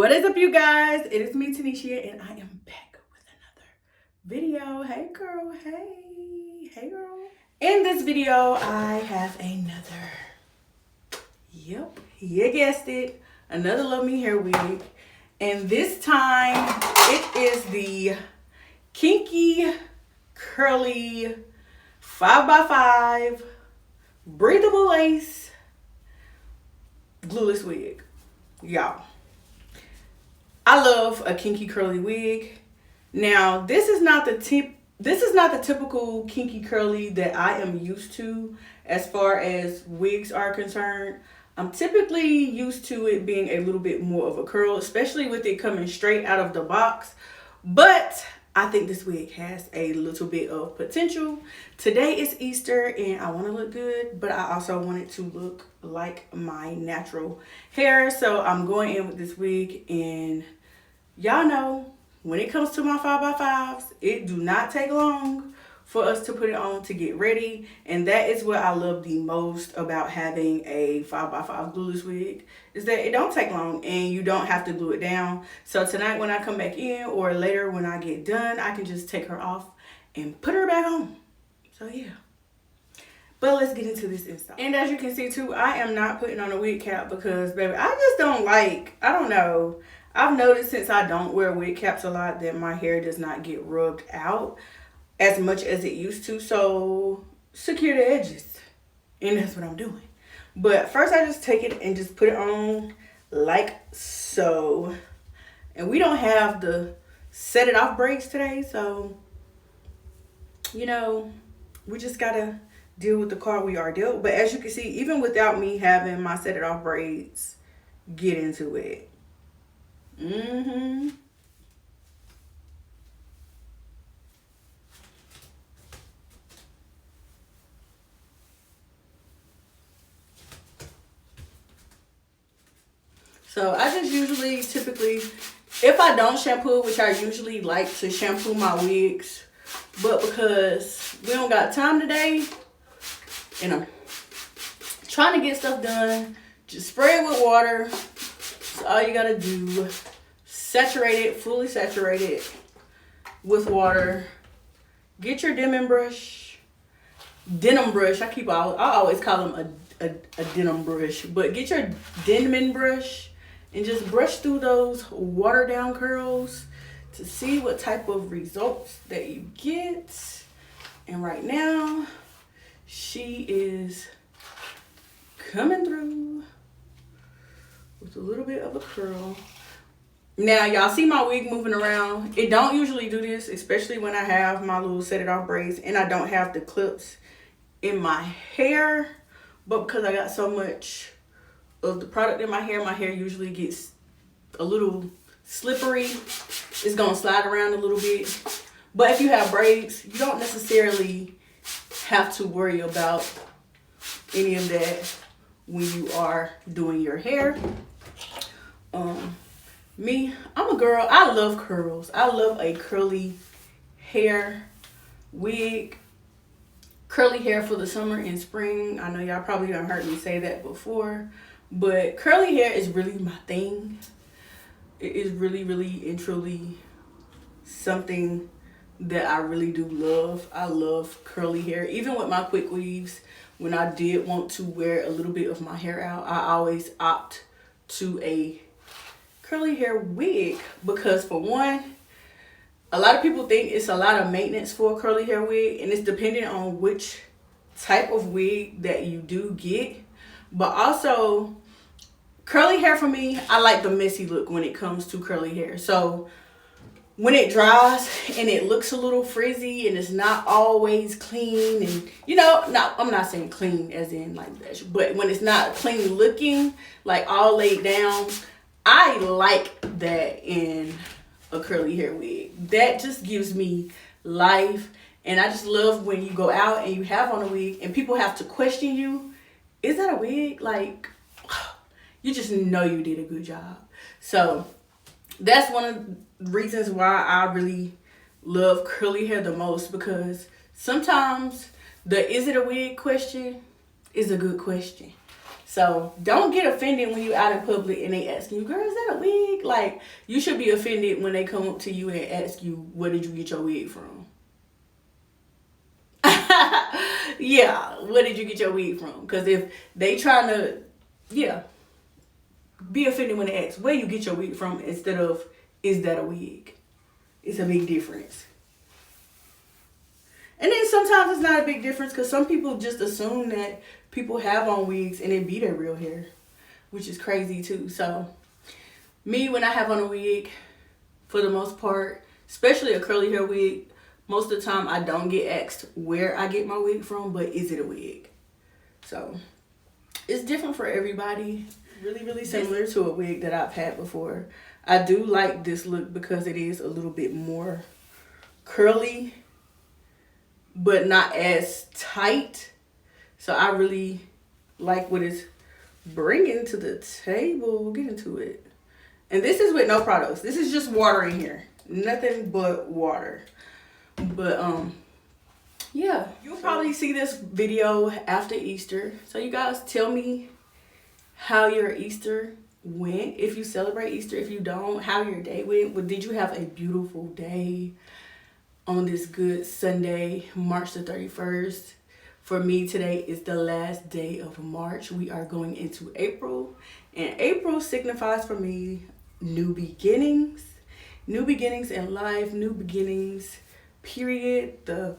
What is up, you guys? It is me, Tanisha, and I am back with another video. Hey girl, hey girl. In this video, I have another, yep, you guessed it, another Love Me Hair wig. And this time, it is the Kinky Curly 5x5 Breathable Lace Glueless wig. Y'all, I love a kinky curly wig. Now, this is not the typical kinky curly that I am used to as far as wigs are concerned. I'm typically used to it being a little bit more of a curl, especially with it coming straight out of the box. But I think this wig has a little bit of potential. Today is Easter and I want to look good, but I also want it to look like my natural hair. So I'm going in with this wig, and y'all know when it comes to my 5x5s, it do not take long for us to put it on to get ready. And that is what I love the most about having a 5x5 glueless wig, is that it don't take long and you don't have to glue it down. So tonight when I come back in, or later when I get done, I can just take her off and put her back on. So yeah. But let's get into this install. And as you can see too, I am not putting on a wig cap because, baby, I just don't like, I don't know. I've noticed since I don't wear wig caps a lot that my hair does not get rubbed out as much as it used to. So secure the edges. And that's what I'm doing. But first I just take it and just put it on like so. And we don't have the set it off braids today. So, you know, we just gotta deal with the card we are dealt. But as you can see, even without me having my set it off braids, get into it. So I just usually, typically, if I don't shampoo, which I usually like to shampoo my wigs, but because we don't got time today, and I'm trying to get stuff done, just spray it with water. So all you gotta do, saturate it, fully saturate it with water. Get your denim brush. I always call them a denim brush, but get your denim brush and just brush through those watered down curls to see what type of results that you get. And right now, she is coming through with a little bit of a curl. Now, y'all see my wig moving around. It don't usually do this, especially when I have my little set it off braids and I don't have the clips in my hair. But because I got so much of the product in my hair usually gets a little slippery. It's gonna slide around a little bit. But if you have braids, you don't necessarily have to worry about any of that when you are doing your hair. Me, I'm a girl. I love curls. I love a curly hair wig. Curly hair for the summer and spring. I know y'all probably done heard me say that before, but curly hair is really my thing. It is really, really and truly something that I really do love. I love curly hair. Even with my quick weaves, when I did want to wear a little bit of my hair out, I always opt to a curly hair wig because, for one, a lot of people think it's a lot of maintenance for a curly hair wig, and it's dependent on which type of wig that you do get. But also, curly hair for me, I like the messy look when it comes to curly hair. So when it dries and it looks a little frizzy and it's not always clean, and you know, I'm not saying clean as in like that, but when it's not clean looking, like all laid down, I like that in a curly hair wig. That just gives me life. And I just love when you go out and you have on a wig and people have to question you, is that a wig? Like, you just know you did a good job. So that's one of the reasons why I really love curly hair the most, because sometimes the is it a wig question is a good question. So don't get offended when you out in public and they ask you, girl, is that a wig? Like, you should be offended when they come up to you and ask you, where did you get your wig from? Yeah, where did you get your wig from? Because if they trying to, yeah, be offended when they ask where you get your wig from instead of, is that a wig? It's a big difference. And then sometimes it's not a big difference because some people just assume that people have on wigs and it be their real hair, which is crazy too. So me, when I have on a wig, for the most part, especially a curly hair wig, most of the time I don't get asked where I get my wig from, but is it a wig? So it's different for everybody. Really, really similar to a wig that I've had before. I do like this look because it is a little bit more curly, but not as tight. So I really like what it's bringing to the table. We'll get into it. And this is with no products. This is just water in here. Nothing but water. But yeah, you'll probably see this video after Easter. So you guys tell me how your Easter went. If you celebrate Easter, if you don't, how your day went. But did you have a beautiful day on this good Sunday, March the 31st? For me, today is the last day of March. We are going into April. And April signifies for me new beginnings. New beginnings in life, new beginnings, period. The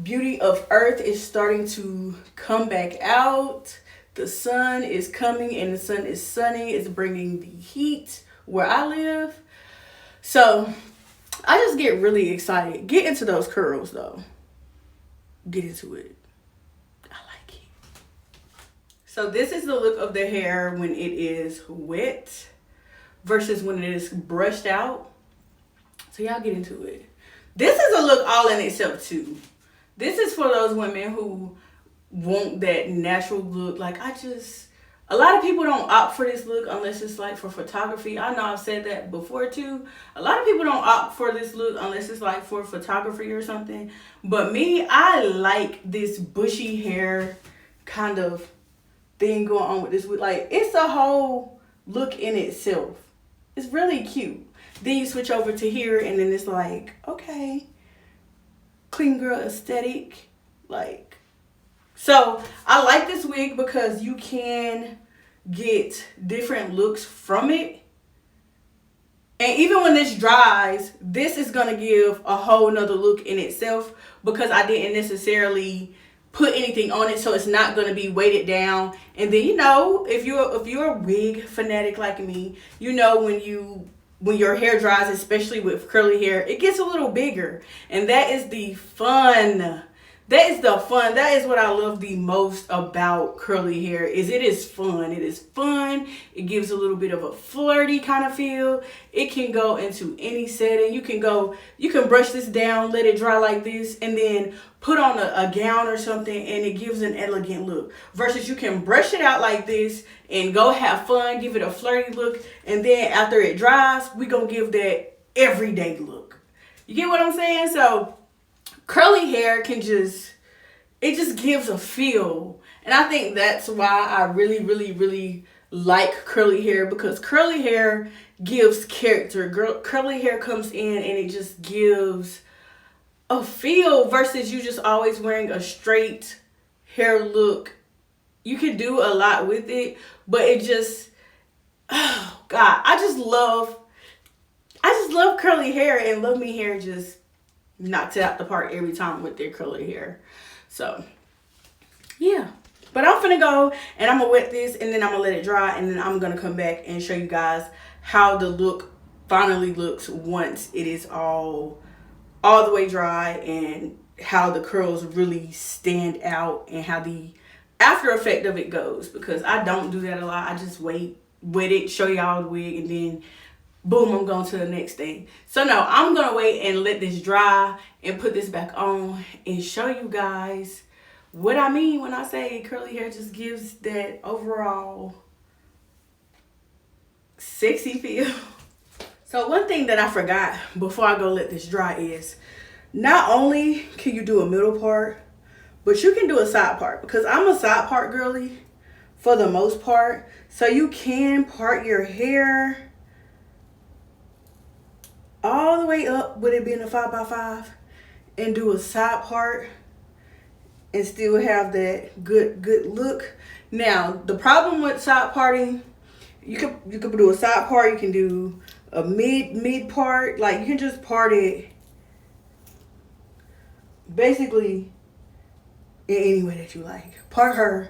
beauty of earth is starting to come back out. The sun is coming and the sun is sunny. It's bringing the heat where I live. So I just get really excited. Get into those curls though. Get into it. I like it. So this is the look of the hair when it is wet versus when it is brushed out. So y'all get into it. This is a look all in itself too. This is for those women who want that natural look. Like a lot of people don't opt for this look unless it's like for photography. I know I've said that before too. A lot of people don't opt for this look unless it's like for photography or something. But me, I like this bushy hair kind of thing going on with this look. Like, it's a whole look in itself. It's really cute. Then you switch over to here and then it's like, okay, clean girl aesthetic. Like, so I like this wig because you can get different looks from it. And even when this dries, this is going to give a whole nother look in itself because I didn't necessarily put anything on it, so it's not going to be weighted down. And then, you know, if you're a wig fanatic like me, you know when your hair dries, especially with curly hair, it gets a little bigger. And that is the fun. That is the fun. That is what I love the most about curly hair, is it is fun. It is fun. It gives a little bit of a flirty kind of feel. It can go into any setting. You can brush this down, let it dry like this, and then put on a gown or something, and it gives an elegant look. Versus you can brush it out like this and go have fun, give it a flirty look, and then after it dries, we gonna give that everyday look. You get what I'm saying? So curly hair it just gives a feel. And I think that's why I really, really, really like curly hair, because curly hair gives character. Curly hair comes in and it just gives a feel versus you just always wearing a straight hair look. You can do a lot with it, but it just, oh God, I just love curly hair, and Love Me Hair just knocks it out the park every time with their curly hair. So yeah, but I'm finna go and I'm gonna wet this and then I'm gonna let it dry, and then I'm gonna come back and show you guys how the look finally looks once it is all the way dry, and how the curls really stand out and how the after effect of it goes, because I don't do that a lot. I just wet it, show y'all the wig, and then boom, I'm going to the next thing. So no, I'm going to wait and let this dry and put this back on and show you guys what I mean when I say curly hair just gives that overall sexy feel. So one thing that I forgot before I go let this dry is not only can you do a middle part, but you can do a side part, because I'm a side part girly for the most part. So you can part your hair all the way up with it being a 5x5 and do a side part and still have that good look. Now the problem with side parting, you could do a side part, you can do a mid part, like you can just part it basically in any way that you like. Part her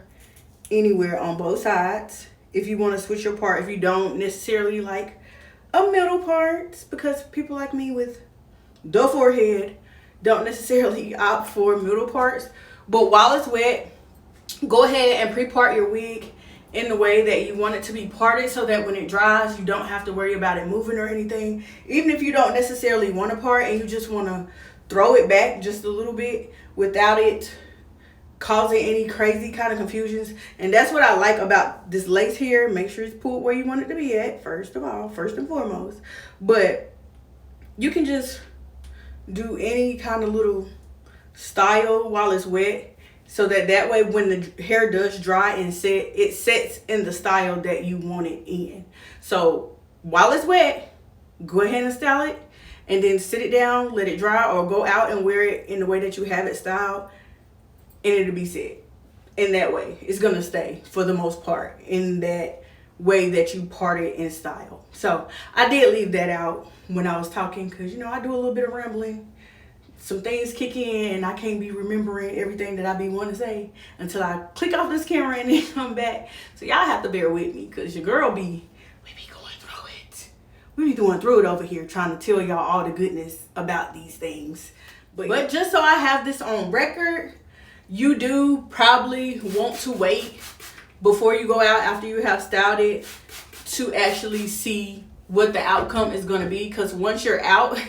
anywhere on both sides if you want to switch your part, if you don't necessarily like a middle part, because people like me with the forehead don't necessarily opt for middle parts. But while it's wet, go ahead and pre-part your wig in the way that you want it to be parted, so that when it dries you don't have to worry about it moving or anything. Even if you don't necessarily want to part and you just want to throw it back just a little bit without it causing any crazy kind of confusions. And that's what I like about this lace here. Make sure it's pulled where you want it to be at, first and foremost. But you can just do any kind of little style while it's wet, so that way when the hair does dry and set, it sets in the style that you want it in. So while it's wet, go ahead and style it, and then sit it down, let it dry, or go out and wear it in the way that you have it styled, and it'll be set in that way. It's gonna stay for the most part in that way that you part it in style. So I did leave that out when I was talking, because you know I do a little bit of rambling. Some things kick in and I can't be remembering everything that I be wanting to say until I click off this camera and then come back. So y'all have to bear with me, because your girl we be going through it. We be going through it over here trying to tell y'all all the goodness about these things. But just so I have this on record, you do probably want to wait before you go out after you have styled it to actually see what the outcome is going to be. Because once you're out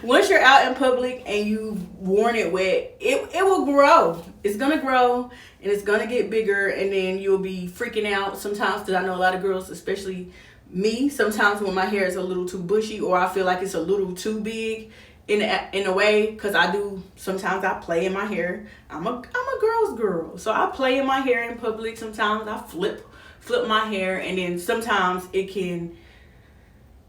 once you're out in public and you've worn it wet, it will grow. It's gonna grow and it's gonna get bigger, and then you'll be freaking out sometimes, because I know a lot of girls, especially me, sometimes when my hair is a little too bushy or I feel like it's a little too big in a way, because sometimes I play in my hair. I'm a girl's girl, so I play in my hair in public. Sometimes I flip my hair, and then sometimes it can,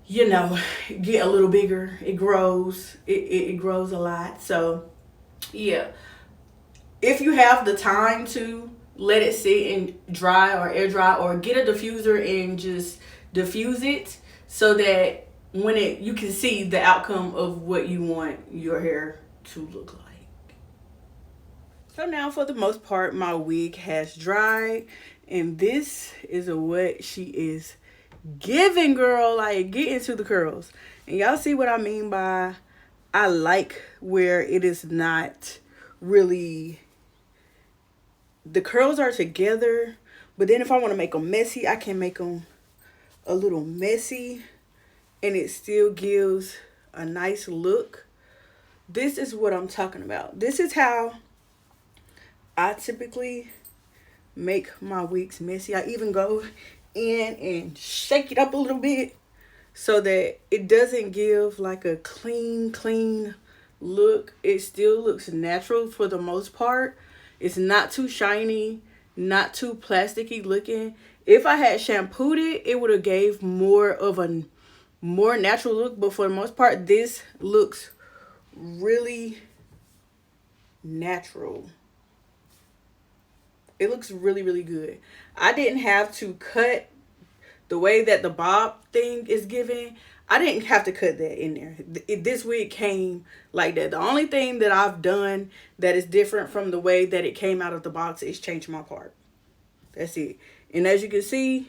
you know, get a little bigger. It grows. It grows a lot. So yeah, if you have the time to let it sit and dry or air dry, or get a diffuser and just diffuse it, so that when you can see the outcome of what you want your hair to look like. So now for the most part, my wig has dried, and this is what she is giving, girl. Like, get into the curls. And y'all see what I mean by I like where it is not really, the curls are together, but then if I want to make them messy, I can make them a little messy and it still gives a nice look. This is what I'm talking about. This is how I typically make my wigs messy. I even go in and shake it up a little bit so that it doesn't give like a clean look. It still looks natural for the most part. It's not too shiny, not too plasticky looking. If I had shampooed it, it would have gave more of a more natural look, but for the most part, this looks really natural. It looks really good. I didn't have to cut the way that the bob thing is giving. I didn't have to cut that in there. This wig came like that. The only thing that I've done that is different from the way that it came out of the box is change my part. That's it. And as you can see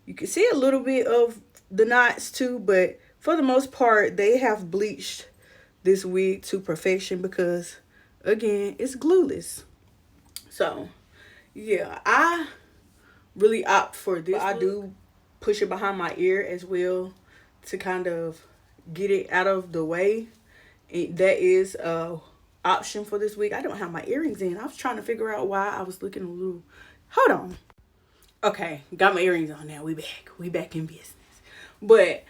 a little bit of the knots too, but for the most part, they have bleached this wig to perfection because, again, it's glueless. So yeah, I really opt for this. I do push it behind my ear as well to kind of get it out of the way. That is a option for this wig. I don't have my earrings in. I was trying to figure out why I was looking a little, hold on. Okay, got my earrings on now. We back in business. But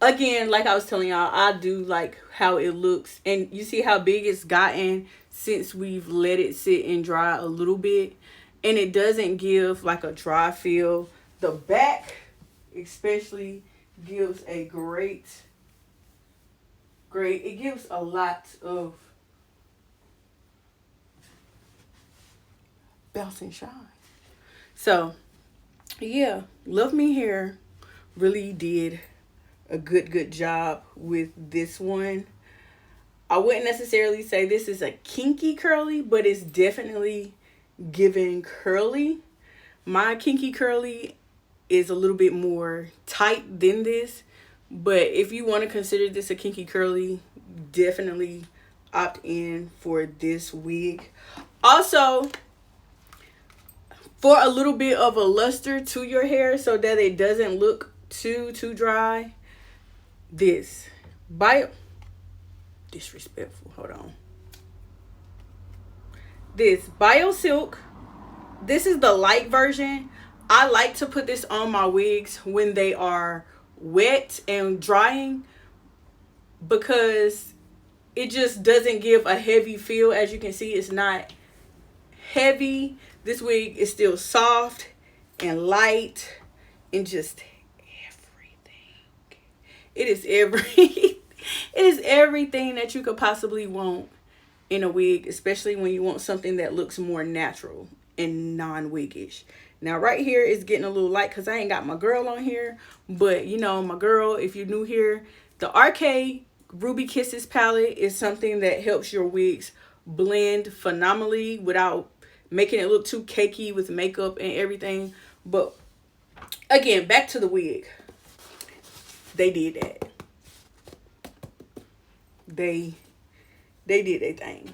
again, like I was telling y'all, I do like how it looks, and you see how big it's gotten since we've let it sit and dry a little bit. and it doesn't give like a dry feel. The back especially gives a great, it gives a lot of bounce and shine. So yeah, Love Me Hair really did a good job with this one. I wouldn't necessarily say this is a kinky curly, but it's definitely giving curly. My kinky curly is a little bit more tight than this, but if you want to consider this a kinky curly, definitely opt in for this wig. Also, for a little bit of a luster to your hair so that it doesn't look too dry, this disrespectful, hold on, this Bio Silk. This is the light version. I like to put this on my wigs when they are wet and drying because it just doesn't give a heavy feel. As you can see, it's not heavy. This wig is still soft and light and just everything. It is it is everything that you could possibly want in a wig, especially when you want something that looks more natural and non-wiggish. Now right here is getting a little light because I ain't got my girl on here, but you know, my girl, if you're new here, the RK Ruby Kisses palette is something that helps your wigs blend phenomenally without making it look too cakey with makeup and everything. But again, back to the wig. They did that. They did their thing.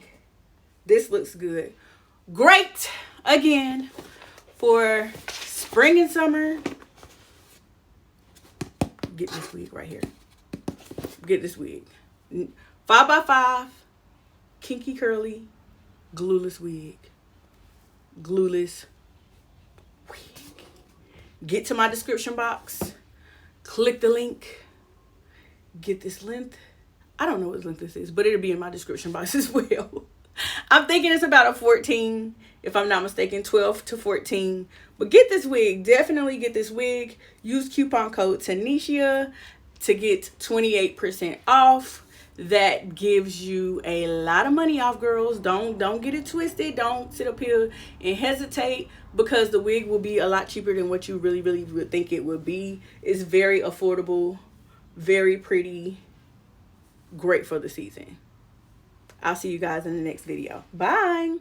This looks good. Great again for spring and summer. Get this wig right here. Get this wig. 5x5 kinky curly glueless wig. Glueless wig. Get to my description box. Click the link. Get this length. I don't know what length this is, but it'll be in my description box as well. I'm thinking it's about a 14, if I'm not mistaken, 12 to 14. But get this wig. Definitely get this wig. Use coupon code Tanisha to get 28% off. That gives you a lot of money off, girls. Don't get it twisted. Don't sit up here and hesitate, because the wig will be a lot cheaper than what you really would think it would be. It's very affordable, very pretty, great for the season. I'll see you guys in the next video. Bye.